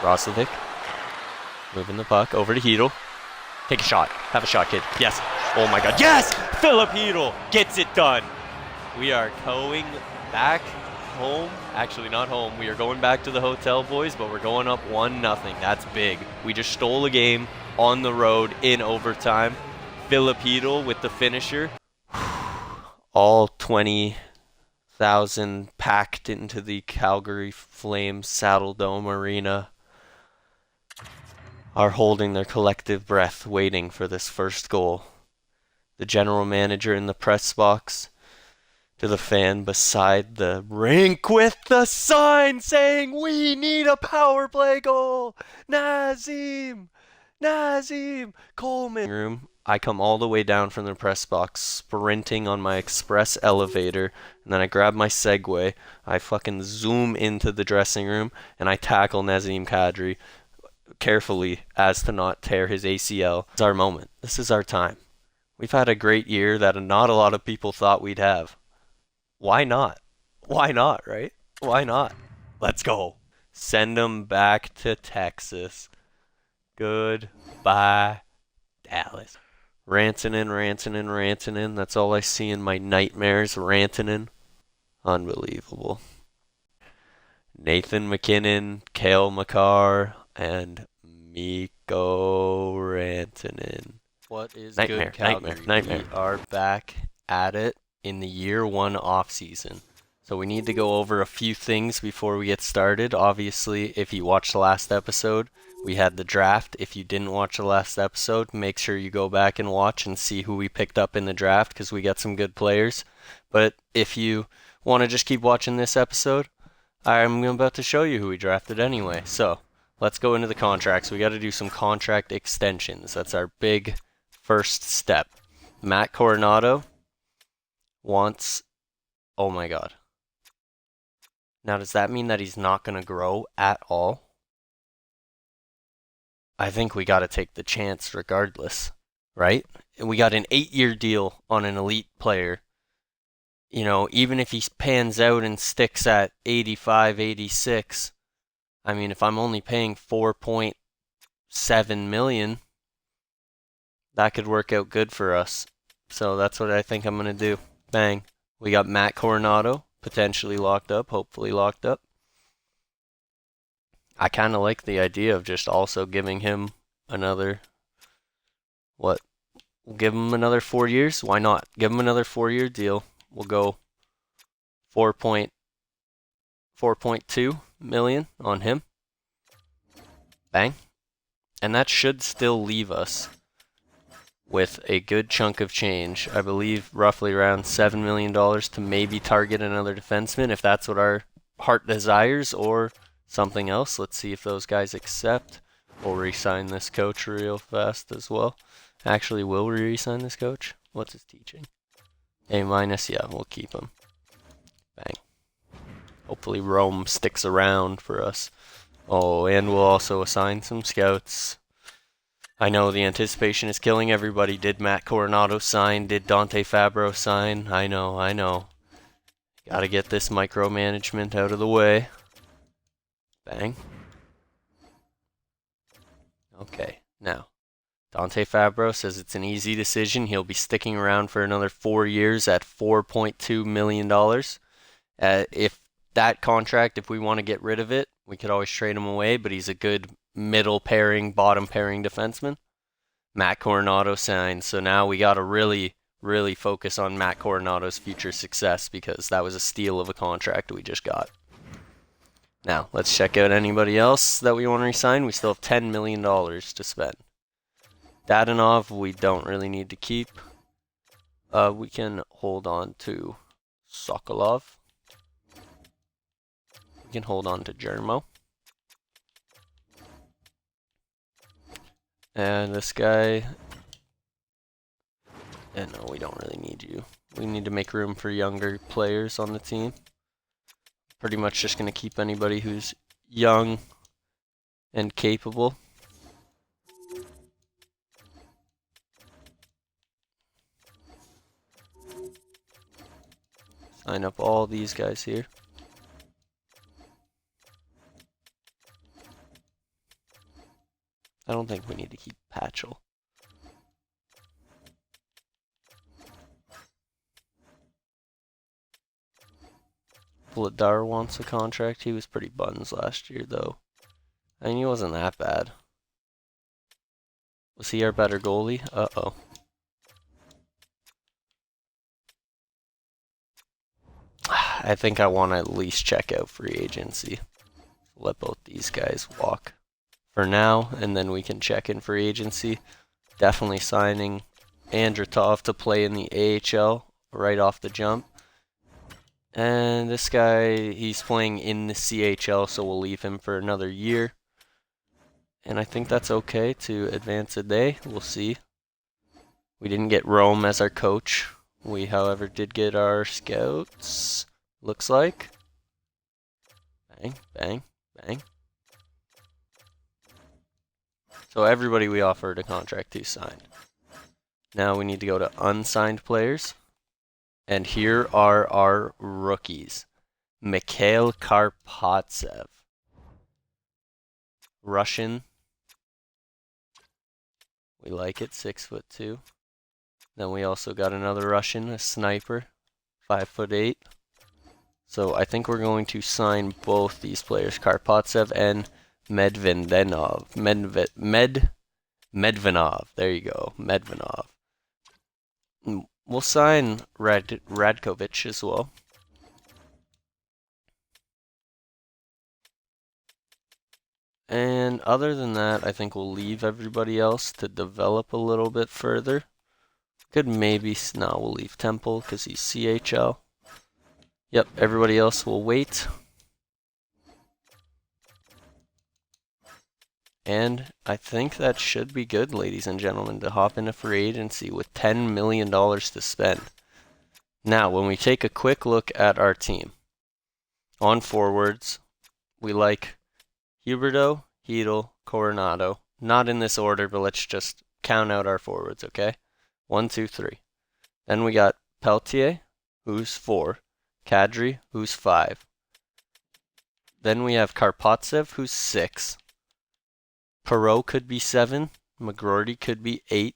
Roslovic. Moving the puck over to Hedl. Take a shot. Have a shot, kid. Yes. Oh my god. Yes! Philip Hedl gets it done. We are going back home. Actually, not home. We are going back to the hotel, boys, but we're going up 1-0. That's big. We just stole a game on the road in overtime. Philip Hedl with the finisher. All 20,000 packed into the Calgary Flames Saddle Dome Arena are holding their collective breath, waiting for this first goal. The general manager in the press box to the fan beside the rink with the sign saying, "We need a power play goal! Nazem! Coleman!" Room. I come all the way down from the press box, sprinting on my express elevator, and then I grab my Segway, I fucking zoom into the dressing room, and I tackle Nazem Kadri carefully as to not tear his ACL. It's our moment. This is our time. We've had a great year that not a lot of people thought we'd have. Why not? Why not, right? Why not? Let's go. Send him back to Texas. Goodbye, Dallas. Rantanen. That's all I see in my nightmares. Rantanen. Unbelievable. Nathan McKinnon, Cale Makar, and Mikko Rantanen. What is Nightmare, good, Calgary? nightmare. We are back at it in the year one offseason. So we need to go over a few things before we get started. Obviously, if you watched the last episode, we had the draft. If you didn't watch the last episode, make sure you go back and watch and see who we picked up in the draft because we got some good players. But if you want to just keep watching this episode, I'm about to show you who we drafted anyway. So let's go into the contracts. We got to do some contract extensions. That's our big first step. Matt Coronato wants... Oh my god. Now, does that mean that he's not going to grow at all? I think we got to take the chance regardless, right? We got an 8-year deal on an elite player. You know, even if he pans out and sticks at 85, 86, I mean, if I'm only paying $4.7 million, that could work out good for us. So that's what I think I'm going to do. Bang. We got Matt Coronato, potentially locked up, hopefully locked up. I kind of like the idea of just also giving him another, We'll give him another 4 years? Why not? Give him another 4-year deal. We'll go 4.2 million on him. Bang. And that should still leave us with a good chunk of change. I believe roughly around $7 million to maybe target another defenseman if that's what our heart desires, or something else. Let's see if those guys accept. We'll re-sign this coach real fast as well. Actually, will we re-sign this coach? What's his teaching? A-, yeah, we'll keep him. Bang. Hopefully Rome sticks around for us. Oh, and we'll also assign some scouts. I know the anticipation is killing everybody. Did Matt Coronato sign? Did Dante Fabro sign? I know. Gotta get this micromanagement out of the way. Bang. Okay, now. Dante Fabro says it's an easy decision. He'll be sticking around for another 4 years at $4.2 million. If that contract, if we want to get rid of it, we could always trade him away, but he's a good middle pairing, bottom pairing defenseman. Matt Coronato signed, so now we got to really focus on Matt Coronato's future success because that was a steal of a contract we just got. Now, let's check out anybody else that we want to resign. We still have $10 million to spend. Dadonov, we don't really need to keep. We can hold on to Sokolov. We can hold on to Jarome. And this guy... And no, we don't really need you. We need to make room for younger players on the team. Pretty much just going to keep anybody who's young and capable. Sign up all these guys here. I don't think we need to keep Patchell. Vladar wants a contract. He was pretty buns last year, though. I mean, he wasn't that bad. Was he our better goalie? Uh-oh. I think I want to at least check out free agency. Let both these guys walk for now, and then we can check in free agency. Definitely signing Andratov to play in the AHL right off the jump. And this guy, he's playing in the CHL, so we'll leave him for another year. And I think that's okay to advance a day. We'll see. We didn't get Rome as our coach. We, however, did get our scouts. Looks like. Bang, bang, bang. So everybody we offered a contract to signed. Now we need to go to unsigned players. And here are our rookies. Mikhail Karpatsev. Russian. We like it, 6'2". Then we also got another Russian, a sniper, 5'8". So I think we're going to sign both these players, Karpatsev and Medvedinov. Medvedinov. There you go, Medvedinov. We'll sign Radkovic as well. And other than that, I think we'll leave everybody else to develop a little bit further. Could maybe, no, we'll leave Temple because he's CHL. Yep, everybody else will wait. And I think that should be good, ladies and gentlemen, to hop into free agency with $10 million to spend. Now, when we take a quick look at our team, on forwards, we like Huberdeau, Hedel, Coronato. Not in this order, but let's just count out our forwards, okay? 1, 2, 3. Then we got Peltier, who's 4. Kadri, who's 5. Then we have Karpatsev, who's 6. Perot could be 7. McGroarty could be 8.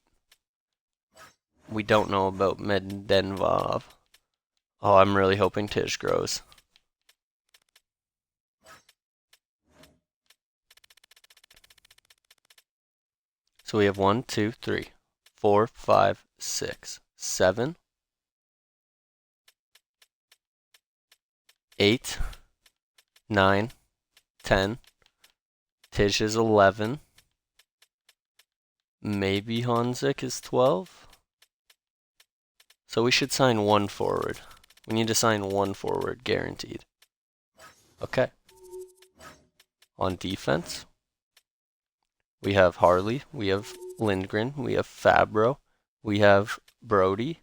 We don't know about Medvedinov. Oh, I'm really hoping Tish grows. So we have 1, 2, 3, 4, 5, 6, 7, 8, 9, 10. Tish is 11. Maybe Honzik is 12. So we should sign 1 forward. We need to sign 1 forward, guaranteed. Okay. On defense, we have Harley, we have Lindgren, we have Fabro, we have Brody,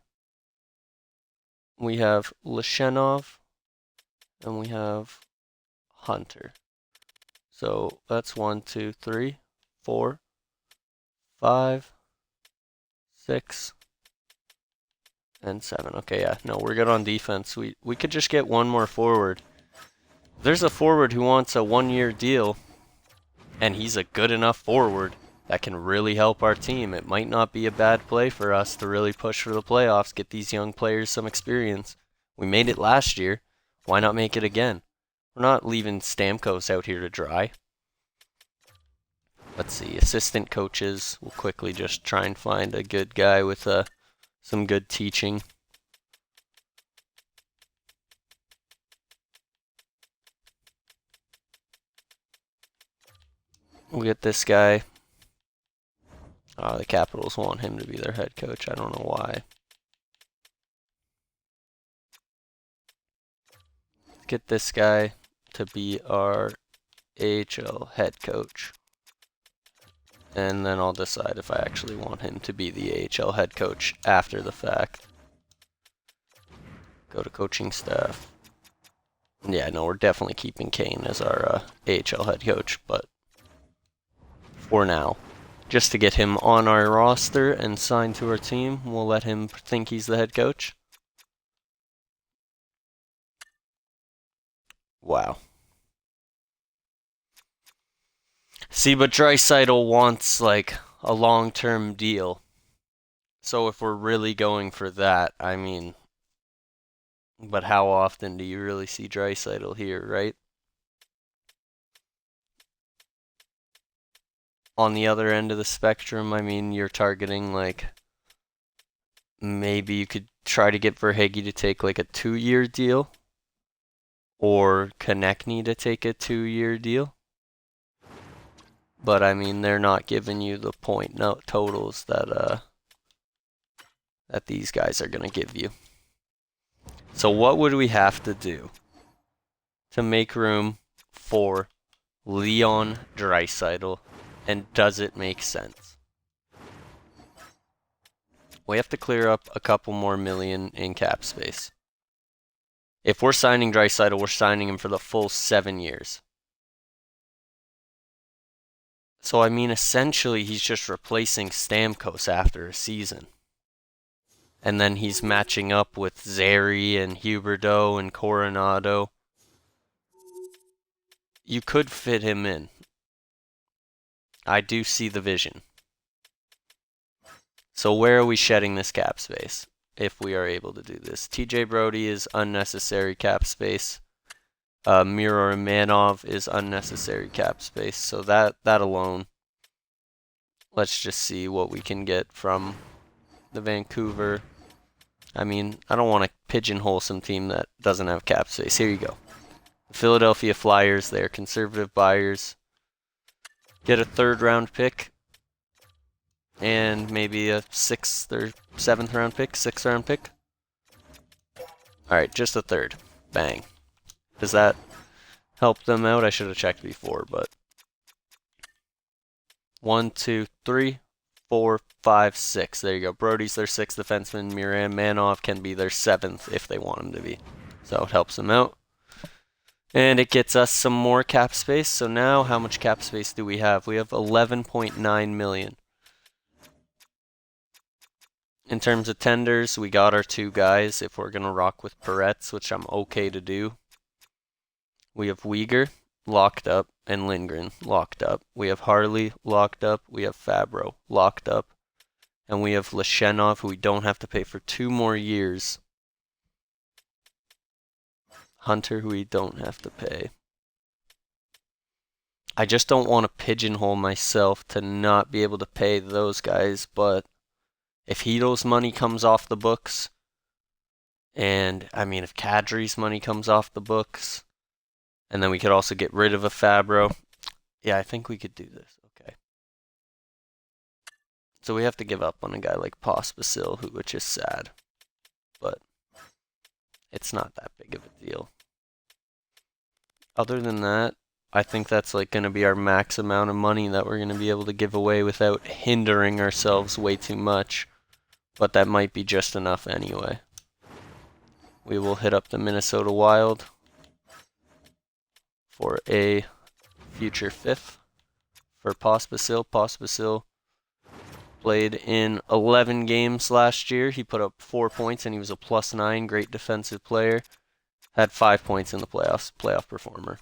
we have Lashenov, and we have Hunter. So that's 1, 2, 3, 4, 5, 6, and 7. Okay, yeah, no, we're good on defense. We could just get 1 more forward. There's a forward who wants a 1-year deal, and he's a good enough forward that can really help our team. It might not be a bad play for us to really push for the playoffs, get these young players some experience. We made it last year. Why not make it again? We're not leaving Stamkos out here to dry. Let's see, assistant coaches. We'll quickly just try and find a good guy with some good teaching. We'll get this guy. The Capitals want him to be their head coach. I don't know why. Let's get this guy to be our AHL head coach. And then I'll decide if I actually want him to be the AHL head coach after the fact. Go to coaching staff. Yeah, no, we're definitely keeping Kane as our AHL head coach, but for now, just to get him on our roster and signed to our team, we'll let him think he's the head coach. Wow. See, but Draisaitl wants like a long-term deal. So if we're really going for that, I mean, but how often do you really see Draisaitl here, right? On the other end of the spectrum, I mean, you're targeting like maybe you could try to get Verhaeghe to take like a 2-year deal or Konechny to take a 2-year deal. But I mean, they're not giving you the point totals that that these guys are going to give you. So what would we have to do to make room for Leon Draisaitl, and does it make sense? We have to clear up a couple more million in cap space. If we're signing Draisaitl, we're signing him for the full 7 years. So I mean, essentially, he's just replacing Stamkos after a season. And then he's matching up with Zary and Huberdeau and Coronato. You could fit him in. I do see the vision. So where are we shedding this cap space if we are able to do this? TJ Brodie is unnecessary cap space. Miro Manov is unnecessary cap space. So that alone, let's just see what we can get from the Vancouver. I mean, I don't want to pigeonhole some team that doesn't have cap space. Here you go. The Philadelphia Flyers, they're conservative buyers. Get a 3rd round pick. And maybe a 6th or 7th round pick, 6th round pick. Alright, just a 3rd. Bang. Does that help them out? I should have checked before, but 1, 2, 3, 4, 5, 6. There you go. Brodie's their 6th defenseman. Manov can be their 7th if they want him to be. So it helps them out. And it gets us some more cap space. So now how much cap space do we have? We have 11.9 million. In terms of tenders, we got our 2 guys if we're going to rock with Peretz, which I'm okay to do. We have Uyghur locked up and Lindgren locked up. We have Harley locked up. We have Fabro locked up. And we have Lashenov, who we don't have to pay for 2 more years. Hunter, who we don't have to pay. I just don't want to pigeonhole myself to not be able to pay those guys, but if Hedo's money comes off the books, and I mean, if Kadri's money comes off the books, and then we could also get rid of a Fabro, yeah, I think we could do this. Okay. So we have to give up on a guy like Pospisil, which is sad, but it's not that big of a deal. Other than that, I think that's like going to be our max amount of money that we're going to be able to give away without hindering ourselves way too much. But that might be just enough anyway. We will hit up the Minnesota Wild for a future 5th for Pospisil. Pospisil played in 11 games last year. He put up 4 points and he was a +9, great defensive player. Had 5 points in the playoffs, playoff performer.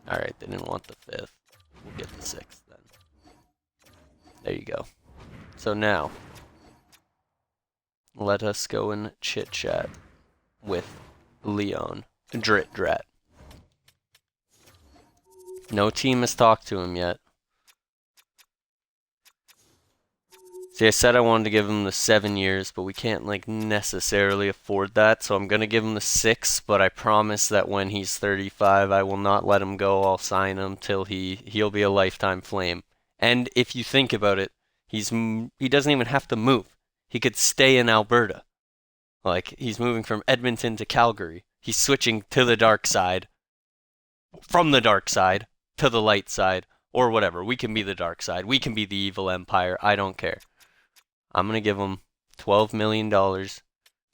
Alright, they didn't want the 5th. We'll get the 6th then. There you go. So now, let us go and chit-chat with Leon Drat. No team has talked to him yet. See, I said I wanted to give him the 7 years, but we can't like necessarily afford that, so I'm going to give him the 6, but I promise that when he's 35, I will not let him go. I'll sign him till he'll be a lifetime Flame. And if you think about it, he doesn't even have to move. He could stay in Alberta. Like, he's moving from Edmonton to Calgary. He's switching to the dark side, from the dark side to the light side, or whatever. We can be the dark side. We can be the evil empire. I don't care. I'm going to give him $12 million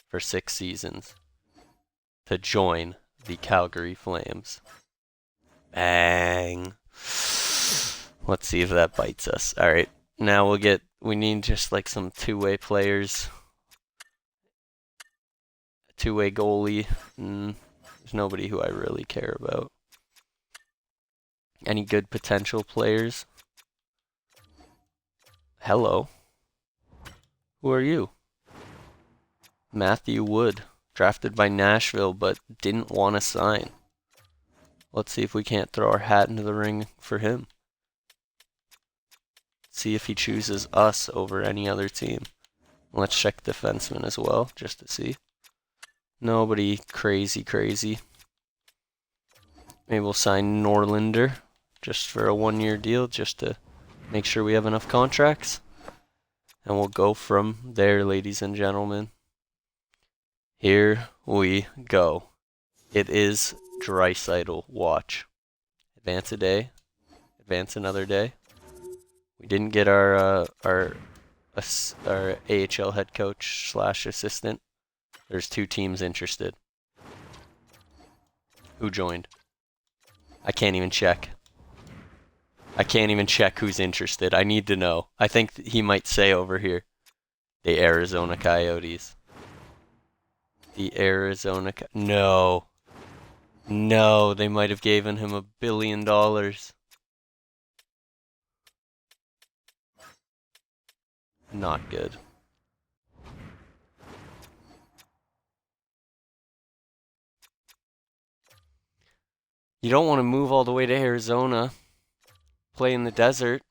for 6 seasons to join the Calgary Flames. Bang. Let's see if that bites us. All right. Now we need just like some 2-way players. A 2-way goalie. There's nobody who I really care about. Any good potential players? Hello. Who are you? Matthew Wood, drafted by Nashville, but didn't want to sign. Let's see if we can't throw our hat into the ring for him. See if he chooses us over any other team. Let's check defenseman as well, just to see. Nobody crazy. Maybe we'll sign Norlinder just for a 1-year deal, just to make sure we have enough contracts. And we'll go from there, ladies and gentlemen. Here we go. It is Draisaitl watch. Advance a day. Advance another day. We didn't get our AHL head coach / assistant. There's 2 teams interested. Who joined? I can't even check. I can't even check who's interested. I need to know. I think he might say over here. The Arizona Coyotes. The Arizona No. No, they might have given him $1 billion. Not good. You don't want to move all the way to Arizona. Play in the desert.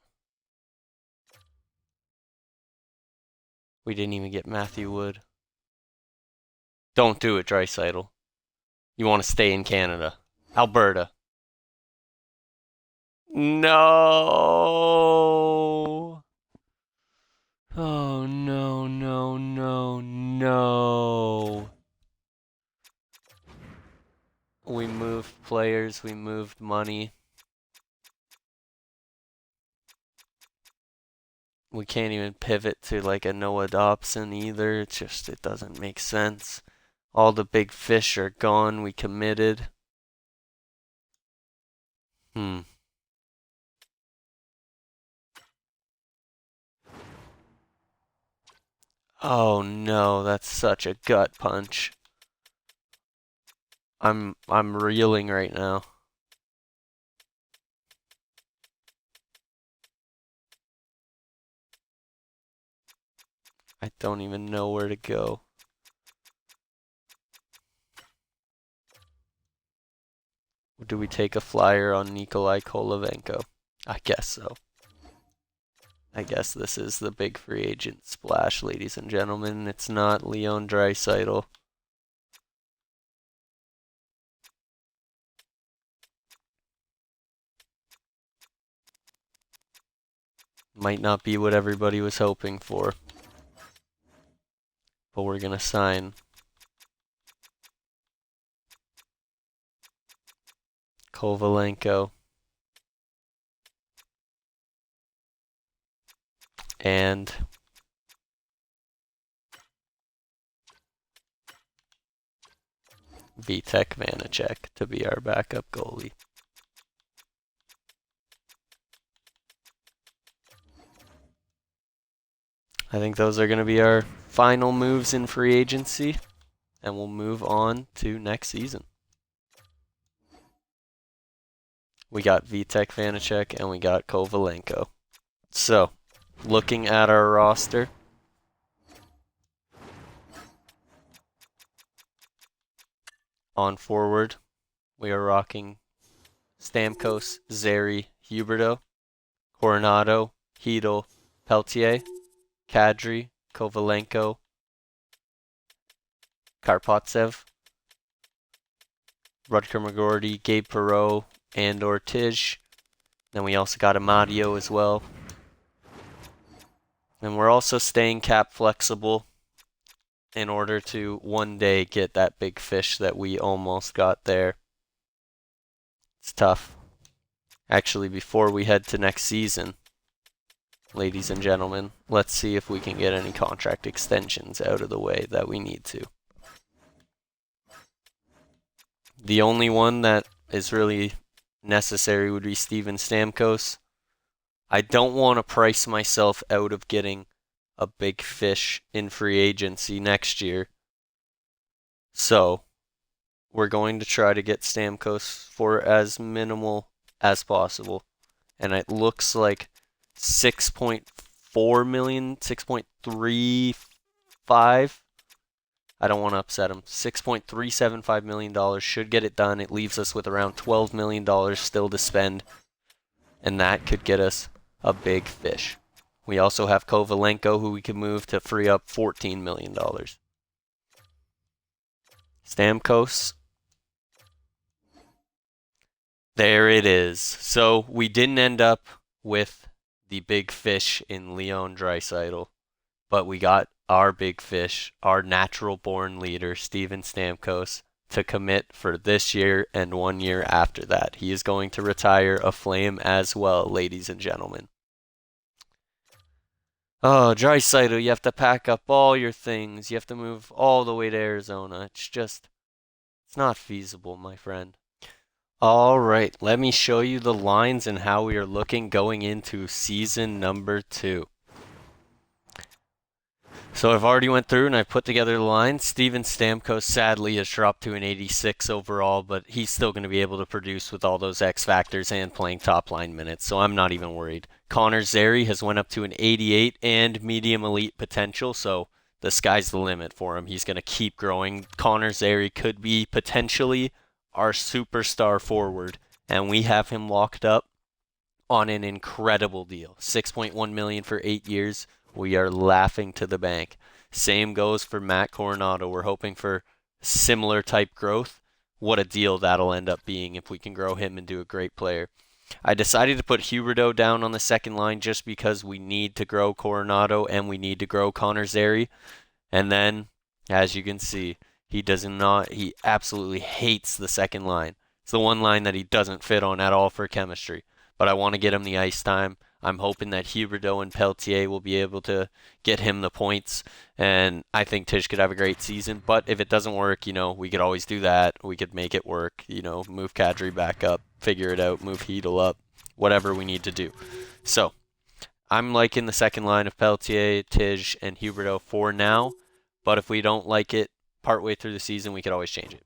We didn't even get Matthew Wood. Don't do it, Draisaitl. You want to stay in Canada. Alberta. No. Oh, no. We moved players, we moved money. We can't even pivot to like a Noah Dobson either. It's just, it doesn't make sense. All the big fish are gone. We committed. Oh no, that's such a gut punch. I'm reeling right now. I don't even know where to go. Do we take a flyer on Nikolai Kolovenko? I guess so. I guess this is the big free agent splash, ladies and gentlemen. It's not Leon Draisaitl. Might not be what everybody was hoping for. But we're gonna sign Kovalenko and Tjake to be our backup goalie. I think those are going to be our final moves in free agency, and we'll move on to next season. We got Tjake and we got Kovalenko. So, looking at our roster, on forward, we are rocking Stamkos, Zary, Huberdeau, Coronato, Hedel, Peltier, Kadri, Kovalenko, Karpatsev, Rutger McGorty, Gabe Perreault, and Tij. Then we also got Amadio as well. And we're also staying cap flexible in order to one day get that big fish that we almost got there. It's tough. Actually, before we head to next season, ladies and gentlemen, let's see if we can get any contract extensions out of the way that we need to. The only one that is really necessary would be Steven Stamkos. I don't want to price myself out of getting a big fish in free agency next year. So, we're going to try to get Stamkos for as minimal as possible. And it looks like 6.4 million, 6.35. I don't want to upset him. $6.375 million should get it done. It leaves us with around $12 million still to spend. And that could get us a big fish. We also have Kovalenko, who we can move to free up $14 million. Stamkos. There it is. So we didn't end up with the big fish in Leon Draisaitl, but we got our big fish, our natural-born leader, Steven Stamkos, to commit for this year and 1 year after that. He is going to retire a Flame as well, ladies and gentlemen. Oh, Draisaitl, you have to pack up all your things. You have to move all the way to Arizona. It's not feasible, my friend. All right, let me show you the lines and how we are looking going into season number 2. So I've already went through and I put together the lines. Steven Stamkos sadly has dropped to an 86 overall, but he's still going to be able to produce with all those X factors and playing top line minutes, so I'm not even worried. Connor Zary has went up to an 88 and medium elite potential, so the sky's the limit for him. He's going to keep growing. Connor Zary could be potentially our superstar forward, and we have him locked up on an incredible deal. $6.1 million for 8 years. We are laughing to the bank. Same goes for Matt Coronato. We're hoping for similar type growth. What a deal that'll end up being if we can grow him into a great player. I decided to put Huberdeau down on the second line just because we need to grow Coronato and we need to grow Connor Zary. And then, as you can see, he absolutely hates the second line. It's the one line that he doesn't fit on at all for chemistry. But I want to get him the ice time. I'm hoping that Huberdeau and Peltier will be able to get him the points, and I think Tjake could have a great season. But if it doesn't work, we could always do that. We could make it work, move Kadri back up, figure it out, move Hedel up, whatever we need to do. So I'm liking the second line of Peltier, Tjake, and Huberdeau for now, but if we don't like it partway through the season, we could always change it.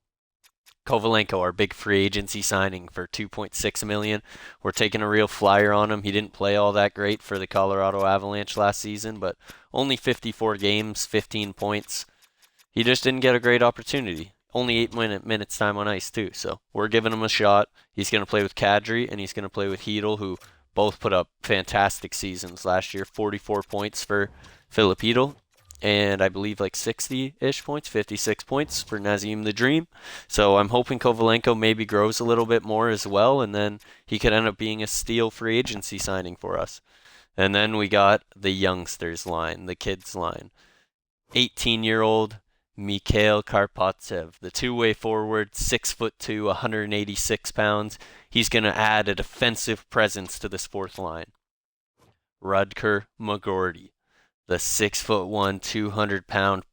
Kovalenko, our big free agency signing for $2.6 million. We're taking a real flyer on him. He didn't play all that great for the Colorado Avalanche last season, but only 54 games, 15 points. He just didn't get a great opportunity. Only 8 minutes time on ice, too. So we're giving him a shot. He's going to play with Kadri, and he's going to play with Hedel, who both put up fantastic seasons last year. 44 points for Philip Hedel, and I believe like 60-ish points, 56 points for Nazem the Dream. So I'm hoping Kovalenko maybe grows a little bit more as well, and then he could end up being a steal free agency signing for us. And then we got the youngsters line, the kids line. 18-year-old Mikhail Karpatsev, the two-way forward, 6'2", 186 pounds. He's going to add a defensive presence to this fourth line. Rutger McGroarty, the 6'1", 200-pound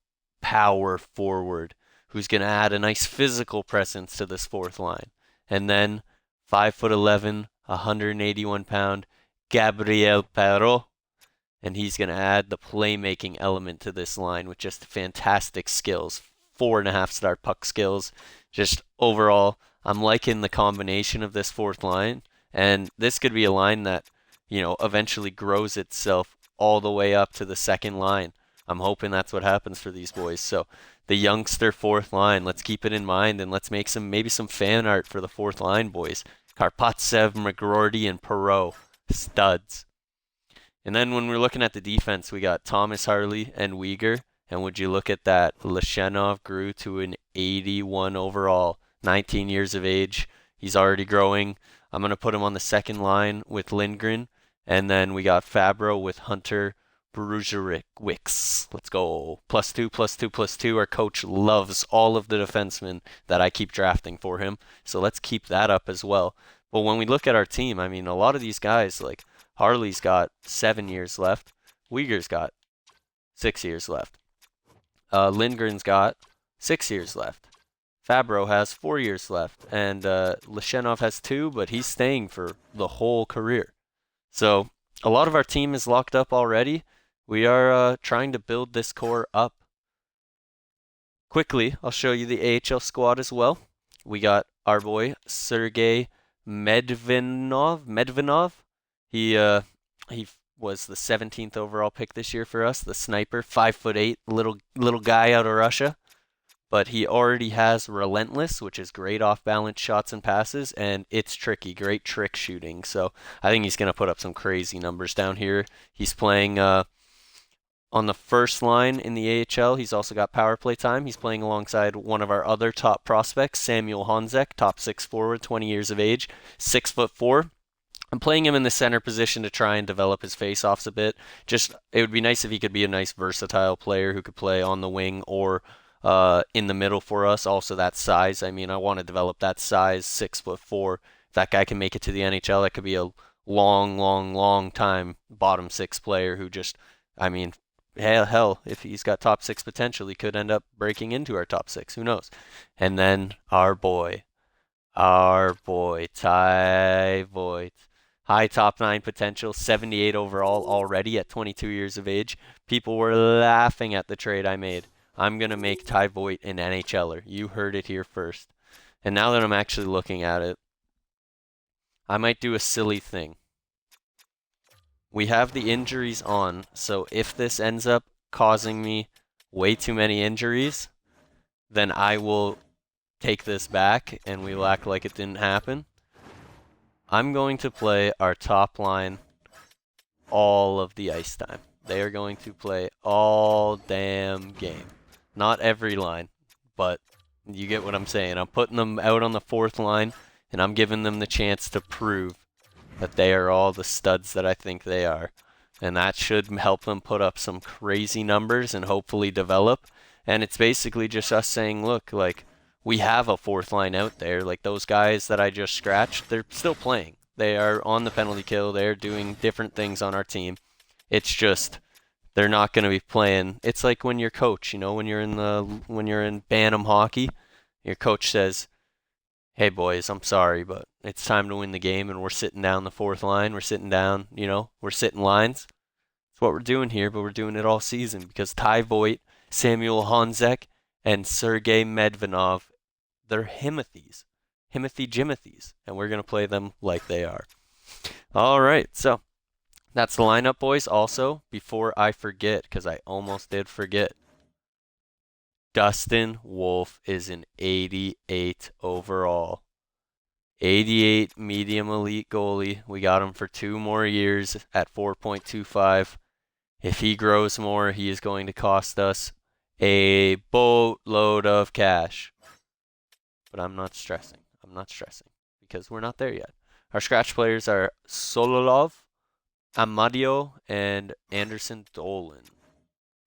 power forward, who's going to add a nice physical presence to this fourth line. And then 5'11", 181-pound Gabriel Perreault, and he's going to add the playmaking element to this line with just fantastic skills, 4.5-star puck skills. Just overall, I'm liking the combination of this fourth line, and this could be a line that, eventually grows itself all the way up to the second line. I'm hoping that's what happens for these boys. So the youngster fourth line, let's keep it in mind, and let's make maybe some fan art for the fourth line boys. Karpatsev, McGroarty, and Perreault, studs. And then when we're looking at the defense, we got Thomas Harley and Uyghur. And would you look at that? Lashenov grew to an 81 overall, 19 years of age. He's already growing. I'm going to put him on the second line with Lindgren. And then we got Fabro with Hunter Brujerwicz. Let's go. +2, +2, +2. Our coach loves all of the defensemen that I keep drafting for him. So let's keep that up as well. But when we look at our team, a lot of these guys, like Harley's got 7 years left. Uyghur's got 6 years left. Lindgren's got 6 years left. Fabro has 4 years left. And Lashenov has 2, but he's staying for the whole career. So a lot of our team is locked up already. We are trying to build this core up. Quickly, I'll show you the AHL squad as well. We got our boy Sergei Medvinov. He was the 17th overall pick this year for us. The sniper, 5'8", little guy out of Russia. But he already has Relentless, which is great off-balance shots and passes, and it's tricky, great trick shooting. So I think he's going to put up some crazy numbers down here. He's playing on the first line in the AHL. He's also got power play time. He's playing alongside one of our other top prospects, Samuel Honzek, top 6 forward, 20 years of age, 6'4". I'm playing him in the center position to try and develop his face-offs a bit. Just it would be nice if he could be a nice versatile player who could play on the wing or in the middle for us. Also that size. I mean, I want to develop that size, 6'4". If that guy can make it to the NHL, that could be a long time bottom 6 player who just, I mean, hell, if he's got top 6 potential, he could end up breaking into our top 6. Who knows? And then our boy, Ty Voigt. High top 9 potential, 78 overall already at 22 years of age. People were laughing at the trade I made. I'm going to make Ty Voigt an NHLer. You heard it here first. And now that I'm actually looking at it, I might do a silly thing. We have the injuries on, so if this ends up causing me way too many injuries, then I will take this back and we will act like it didn't happen. I'm going to play our top line all of the ice time. They are going to play all damn game. Not every line, but you get what I'm saying. I'm putting them out on the 4th line, and I'm giving them the chance to prove that they are all the studs that I think they are. And that should help them put up some crazy numbers and hopefully develop. And it's basically just us saying, look, like, we have a 4th line out there. Like those guys that I just scratched, they're still playing. They are on the penalty kill. They're doing different things on our team. It's just they're not going to be playing. It's like when your coach, you know, when you're in Bantam hockey, your coach says, "Hey boys, I'm sorry, but it's time to win the game, and we're sitting down the 4th line. We're sitting down, you know, we're sitting lines." That's what we're doing here, but we're doing it all season because Ty Voigt, Samuel Honzek, and Sergei Medvinov, they're Himothy's, Jimothy's, and we're going to play them like they are. All right, so that's the lineup, boys. Also, before I forget, because I almost did forget, Dustin Wolf is an 88 overall. 88 medium elite goalie. We got him for 2 more years at 4.25. If he grows more, he is going to cost us a boatload of cash. But I'm not stressing. Because we're not there yet. Our scratch players are Sololov, Amadio, and Anderson Dolan.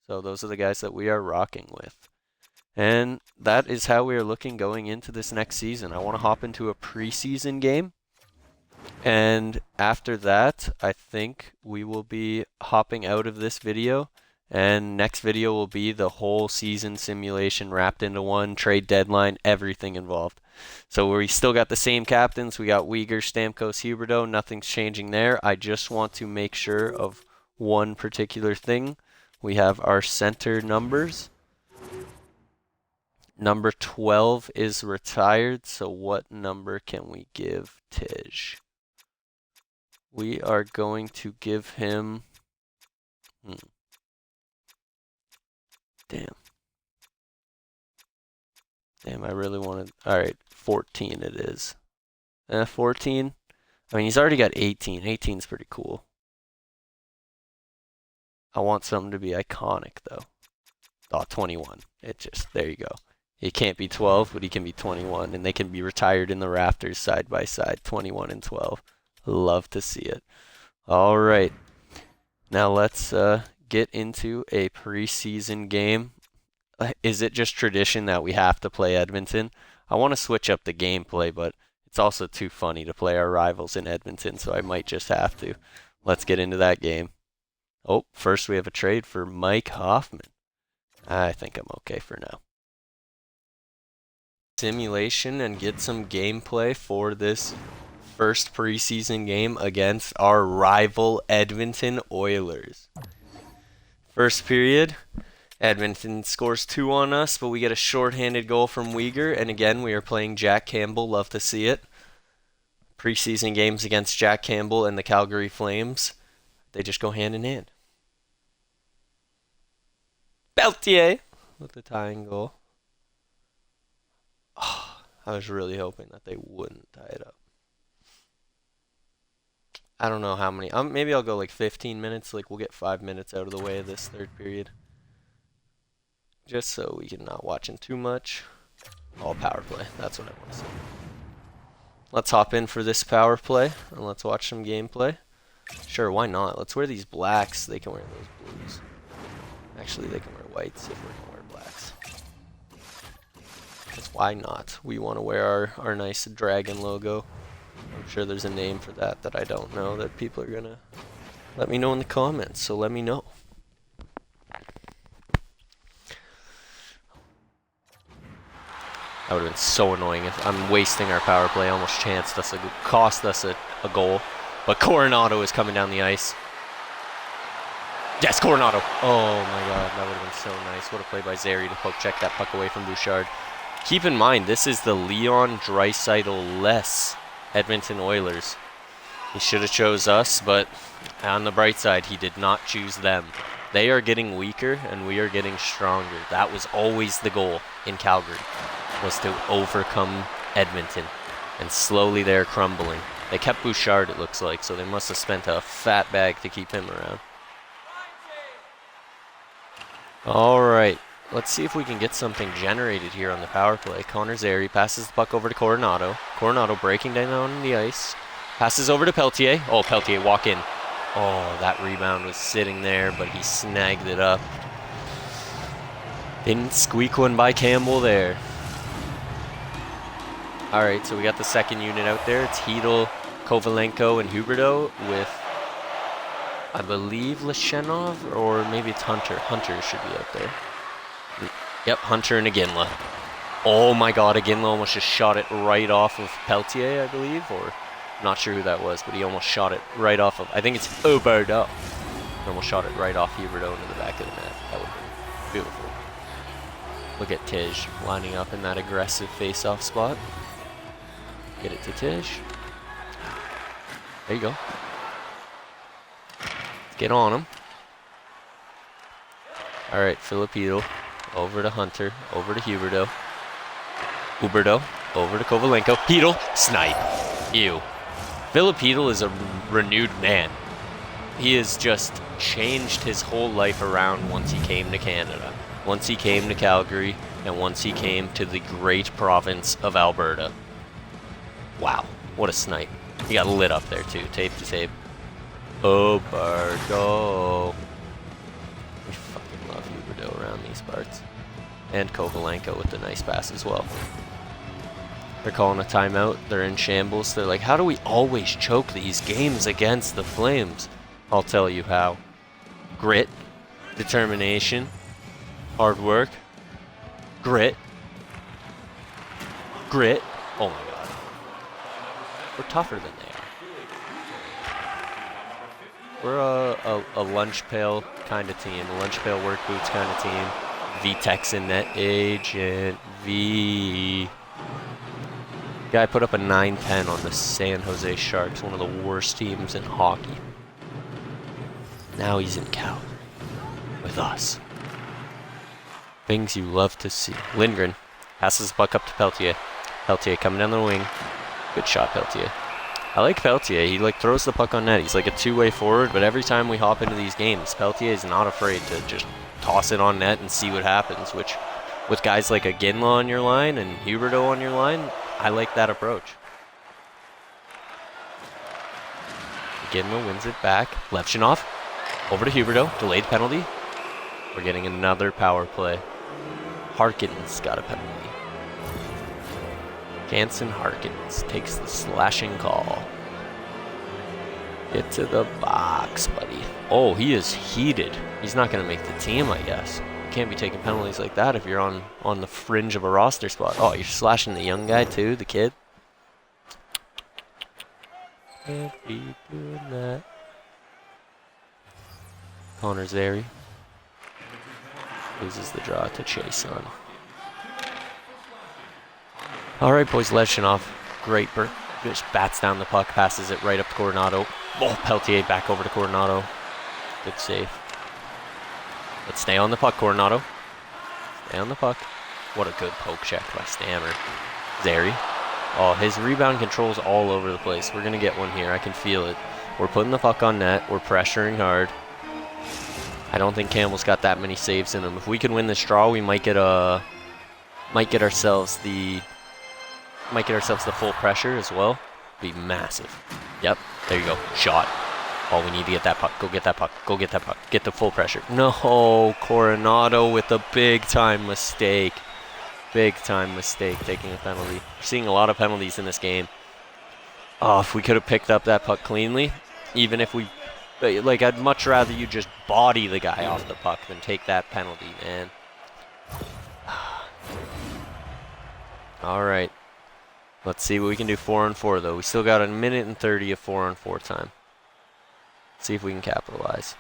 So those are the guys that we are rocking with. And that is how we are looking going into this next season. I want to hop into a preseason game. And after that, I think we will be hopping out of this video. And next video will be the whole season simulation wrapped into one, trade deadline, everything involved. So we still got the same captains. We got Uyghur, Stamkos, Huberdeau. Nothing's changing there. I just want to make sure of one particular thing. We have our center numbers. Number 12 is retired, so what number can we give Tij? We are going to give him... Damn, I really wanted... Alright, 14 it is. 14? I mean, he's already got 18. 18's pretty cool. I want something to be iconic, though. Oh, 21. There you go. He can't be 12, but he can be 21, and they can be retired in the rafters side by side, 21 and 12. Love to see it. All right. Now let's get into a preseason game. Is it just tradition that we have to play Edmonton? I want to switch up the gameplay, but it's also too funny to play our rivals in Edmonton, so I might just have to. Let's get into that game. Oh, first we have a trade for Mike Hoffman. I think I'm okay for now. Simulation and get some gameplay for this first preseason game against our rival Edmonton Oilers. First period, Edmonton scores 2 on us, but we get a shorthanded goal from Uyghur, and again we are playing Jack Campbell. Love to see it. preseason games against Jack Campbell and the Calgary Flames, they just go hand in hand. Peltier with the tying goal. Oh, I was really hoping that they wouldn't tie it up. I don't know how many. Maybe I'll go like 15 minutes. Like, we'll get 5 minutes out of the way of this third period. Just so we can not watching too much. All power play. That's what I want to see. Let's hop in for this power play and let's watch some gameplay. Sure, why not? Let's wear these blacks. They can wear those blues. Actually, they can wear whites if we're going to wear blacks. Because why not? We want to wear our nice dragon logo. I'm sure there's a name for that I don't know that people are going to let me know in the comments. So let me know. That would have been so annoying if I'm wasting our power play. Almost cost us a goal. But Coronato is coming down the ice. Yes, Coronato. Oh my god, that would have been so nice. What a play by Zary to check that puck away from Bouchard. Keep in mind, this is the Leon Draisaitl-less Edmonton Oilers. He should have chose us, but on the bright side, he did not choose them. They are getting weaker, and we are getting stronger. That was always the goal in Calgary, was to overcome Edmonton. And slowly they're crumbling. They kept Bouchard, it looks like, so they must have spent a fat bag to keep him around. Alright, let's see if we can get something generated here on the power play. Connor Zary passes the puck over to Coronato. Coronato breaking down on the ice. Passes over to Peltier. Oh, Peltier, walk in. Oh, that rebound was sitting there, but he snagged it up. Didn't squeak one by Campbell there. Alright, so we got the second unit out there. It's Hedl, Kovalenko, and Huberdeau with, I believe, Leshenov, or maybe it's Hunter. Hunter should be out there. Yep, Hunter and Iginla. Oh my god, Iginla almost just shot it right off of Peltier, I believe, or not sure who that was, but he almost shot it right off of, I think it's Alberta. He almost shot it right off Huberdeau into the back of the net. That would have been beautiful. Look at Tjake lining up in that aggressive face-off spot. Get it to Tjake. There you go. Let's get on him. Alright, Filipino. Over to Hunter. Over to Huberdeau. Huberdeau. Over to Kovalenko. Hedl. Snipe. Ew. Filipino is a renewed man. He has just changed his whole life around once he came to Canada. Once he came to Calgary. And once he came to the great province of Alberta. Wow, what a snipe. He got lit up there too, tape to tape. Oh, Bardo. We fucking love Huberdeau around these parts. And Kovalenko with the nice pass as well. They're calling a timeout. They're in shambles. They're like, how do we always choke these games against the Flames? I'll tell you how. Grit, determination, hard work, grit, grit. Oh my god. We're tougher than they are. We're a lunch pail kind of team, a lunch pail work boots kind of team. V-Texan net agent, V. Guy put up a 9-10 on the San Jose Sharks, one of the worst teams in hockey. Now he's in Calgary with us. Things you love to see. Lindgren passes the puck up to Peltier. Peltier coming down the wing. Good shot, Peltier. I like Peltier. He throws the puck on net. He's like a two-way forward, but every time we hop into these games, Peltier is not afraid to just toss it on net and see what happens, which with guys like Iginla on your line and Huberdeau on your line, I like that approach. Iginla wins it back. Levchinov over to Huberdeau. Delayed penalty. We're getting another power play. Harkins got a penalty. Jansen Harkins takes the slashing call. Get to the box, buddy. Oh, he is heated. He's not going to make the team, I guess. You can't be taking penalties like that if you're on the fringe of a roster spot. Oh, you're slashing the young guy too, the kid? Can't be doing that. Connor Zary loses the draw to Chase on. All right, boys, Levchinov. just bats down the puck, passes it right up to Coronato. Oh, Peltier back over to Coronato. Good save. Let's stay on the puck, Coronato. Stay on the puck. What a good poke check by Stammer. Zary. Oh, his rebound control's all over the place. We're going to get one here. I can feel it. We're putting the puck on net. We're pressuring hard. I don't think Campbell's got that many saves in him. If we can win this draw, we might get ourselves the full pressure as well. Be massive. Yep, there you go. Shot. Oh, we need to get that puck. Go get that puck. Go get that puck. Get the full pressure. No, Coronato with a big time mistake. Big time mistake taking a penalty. We're seeing a lot of penalties in this game. Oh, if we could have picked up that puck cleanly, even if we, like, I'd much rather you just body the guy off the puck than take that penalty, man. All right. Let's see what we can do 4-on-4, though. We still got 1:30 of 4-on-4 time. See if we can capitalize.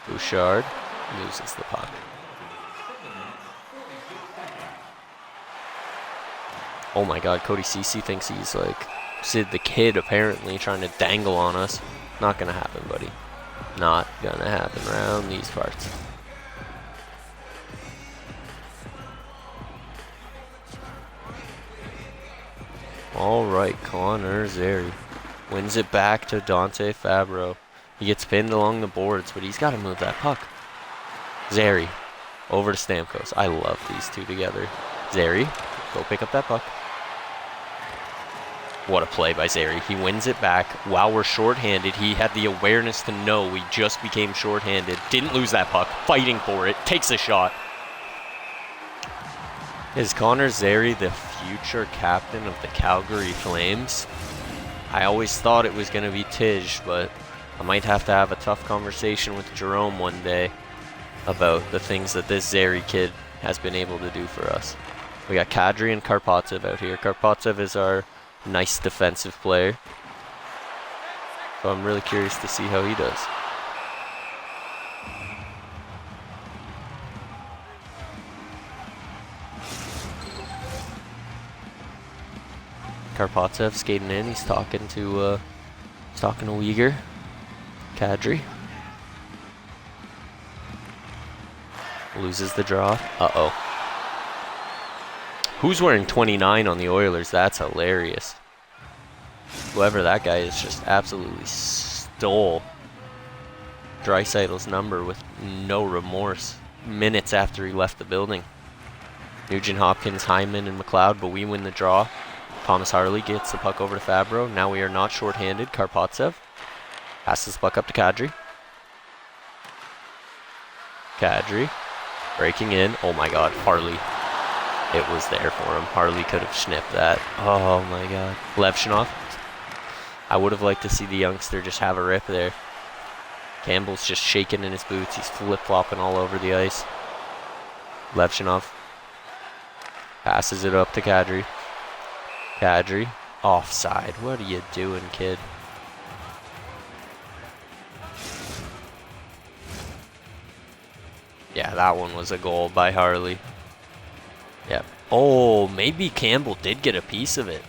Bouchard loses the puck. Oh my god, Cody Ceci thinks he's like Sid the Kid, apparently, trying to dangle on us. Not gonna happen, buddy. Not gonna happen around these parts. Alright, Connor Zary wins it back to Dante Fabro. He gets pinned along the boards, but he's got to move that puck. Zary over to Stamkos. I love these two together. Zary, go pick up that puck. What a play by Zary. He wins it back while we're shorthanded. He had the awareness to know we just became shorthanded. Didn't lose that puck. Fighting for it. Takes a shot. Is Connor Zary the future captain of the Calgary Flames? I always thought it was going to be Tjake, but I might have to have a tough conversation with Jarome one day about the things that this Zary kid has been able to do for us. We got Kadri and Karpatsev out here. Karpatsev is our nice defensive player, so I'm really curious to see how he does. Karpatsev skating in. He's talking to Uyghur. Kadri loses the draw. Uh-oh. Who's wearing 29 on the Oilers? That's hilarious. Whoever that guy is just absolutely stole Draisaitl's number with no remorse minutes after he left the building. Nugent Hopkins, Hyman, and McLeod, but we win the draw. Thomas Harley gets the puck over to Fabro. Now we are not shorthanded. Karpatsev passes the puck up to Kadri. Kadri breaking in. Oh my god, Harley. It was there for him. Harley could have snipped that. Oh my god. Levshinov. I would have liked to see the youngster just have a rip there. Campbell's just shaking in his boots. He's flip-flopping all over the ice. Levshinov passes it up to Kadri. Kadri, offside. What are you doing, kid? Yeah, that one was a goal by Harley. Yep. Oh, maybe Campbell did get a piece of it.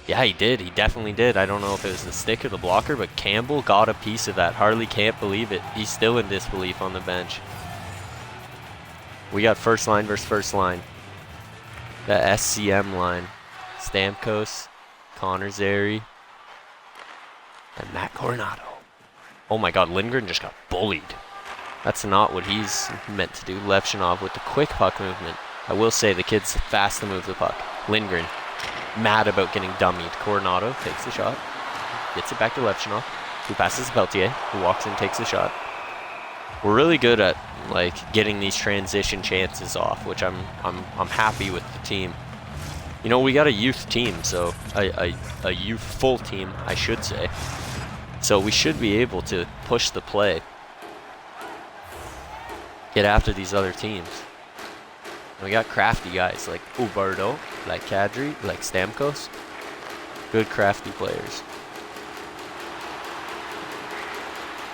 Yeah, he did. He definitely did. I don't know if it was the stick or the blocker, but Campbell got a piece of that. Harley can't believe it. He's still in disbelief on the bench. We got first line versus first line. The SCM line. Stamkos, Connor Zary, and Matt Coronato. Oh my god, Lindgren just got bullied. That's not what he's meant to do. Levshinov with the quick puck movement. I will say the kid's fast to move the puck. Lindgren, mad about getting dummied. Coronato takes the shot, gets it back to Levshinov, who passes to Peltier, who walks in, takes the shot. We're really good at like getting these transition chances off, which I'm happy with the team. You know, we got a youth team, so a youthful team, I should say. So we should be able to push the play, get after these other teams. And we got crafty guys like Ubardo, like Kadri, like Stamkos. Good crafty players.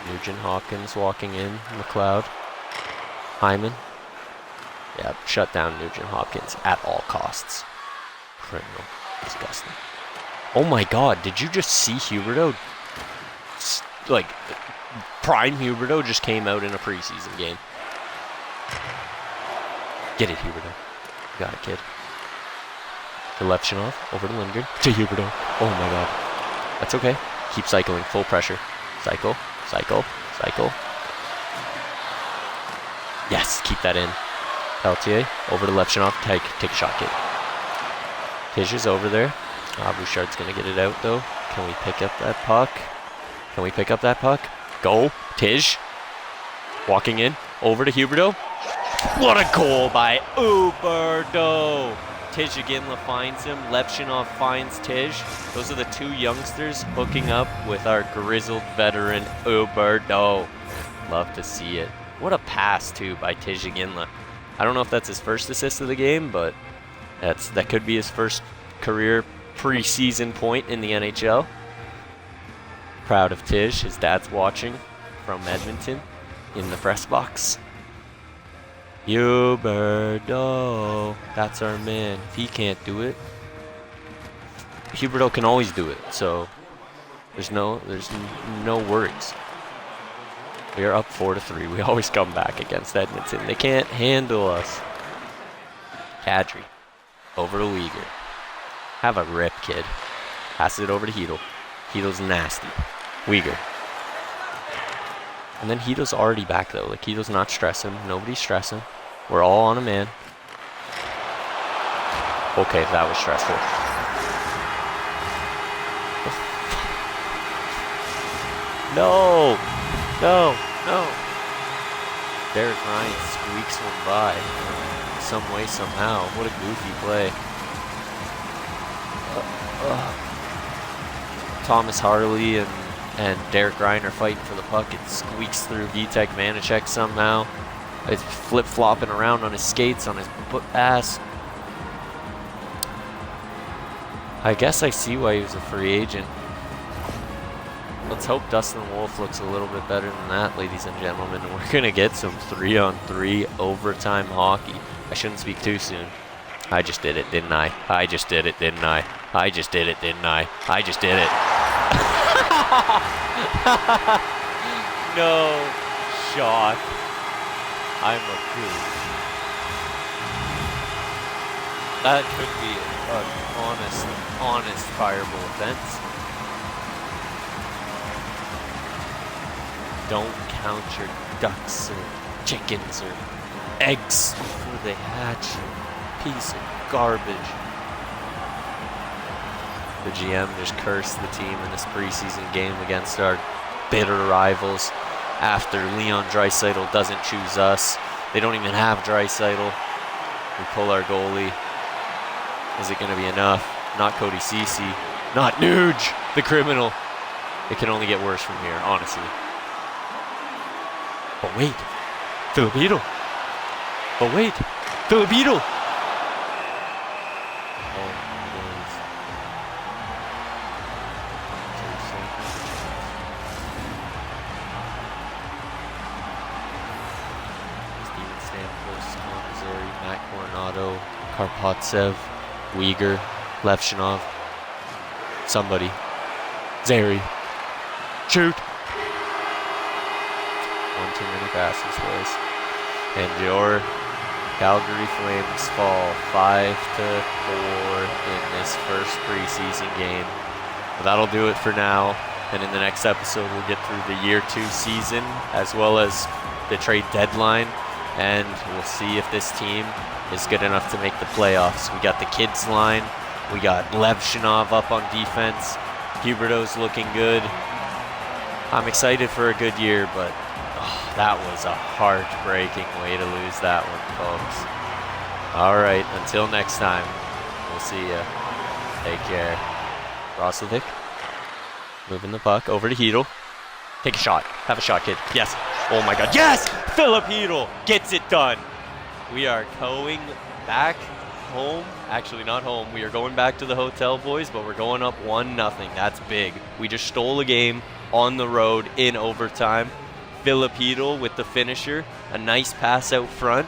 Nugent Hopkins walking in, McLeod, Hyman. Yeah, shut down Nugent Hopkins at all costs. Criminal. Disgusting. Oh my god, did you just see Huberdeau? Like, prime Huberdeau just came out in a preseason game. Get it, Huberdeau. You got it, kid. To Levchinov, over to Lindgren, to Huberdeau. Oh my god. That's okay. Keep cycling, full pressure. Cycle, cycle, cycle. Yes, keep that in. Peltier, over to Levchinov, take a shot, kid. Tish is over there. Bouchard's gonna get it out though. Can we pick up that puck? Can we pick up that puck? Go, Tish. Walking in, over to Huberdeau. What a goal by Huberdeau. Tjake finds him. Levchinov finds Tish. Those are the two youngsters hooking up with our grizzled veteran Huberdeau. Love to see it. What a pass too by Tjake. I don't know if that's his first assist of the game, but that could be his first career preseason point in the NHL. Proud of Tish. His dad's watching from Edmonton in the press box. Huberdeau, that's our man. If he can't do it, Huberdeau can always do it. So there's no worries. We are up 4-3. We always come back against Edmonton. They can't handle us. Kadri, over to Uyghur. Have a rip, kid. Pass it over to Hedl. Hedl's nasty. Uyghur. And then Hedl's already back though. Like, Hedl's not stressing. Nobody's stressing. We're all on a man. Okay, that was stressful. No! No! No! Derek Ryan squeaks one by. Some way, somehow. What a goofy play. Thomas Harley and Derek Ryan are fighting for the puck. It squeaks through Vitek Vanacek somehow. It's flip-flopping around on his skates, on his ass. I guess I see why he was a free agent. Let's hope Dustin Wolf looks a little bit better than that, ladies and gentlemen. We're going to get some 3-on-3 overtime hockey. I shouldn't speak too soon. I just did it, didn't I? I just did it, didn't I? I just did it, didn't I? I just did it. No shot. I'm a goof. That could be an honest fireable offense. Don't count your ducks or chickens or eggs before they hatch. Piece of garbage. The GM just cursed the team in this preseason game against our bitter rivals after Leon Draisaitl doesn't choose us. They don't even have Draisaitl. We pull our goalie. Is it going to be enough? Not Cody Ceci. Not Nuge, the criminal. It can only get worse from here, honestly. But wait, Filipino. But wait, Filipino. Coronato, Karpatsev, Uyghur, Levchinov, somebody, Zary, shoot! 1 too many passes, boys. And your Calgary Flames fall 5-4 in this first preseason game. But that'll do it for now. And in the next episode, we'll get through the year 2 season as well as the trade deadline. And we'll see if this team is good enough to make the playoffs. We got the kids line. We got Levchinov up on defense. Huberdeau's looking good. I'm excited for a good year, but that was a heartbreaking way to lose that one, folks. All right, until next time, we'll see ya. Take care. Roslovic, moving the puck over to Hedl. Take a shot. Have a shot, kid. Yes. Oh my God. Yes! Philip Hedl gets it done. We are going back home. Actually, not home. We are going back to the hotel, boys, but we're going up 1-0. That's big. We just stole a game on the road in overtime. Philip Hedl with the finisher. A nice pass out front.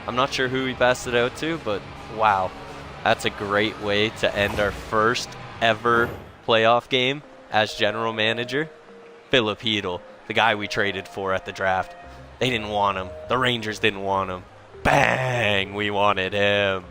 I'm not sure who he passed it out to, but wow. That's a great way to end our first ever playoff game as general manager. Philip Hedl, the guy we traded for at the draft. They didn't want him. The Rangers didn't want him. Bang! We wanted him.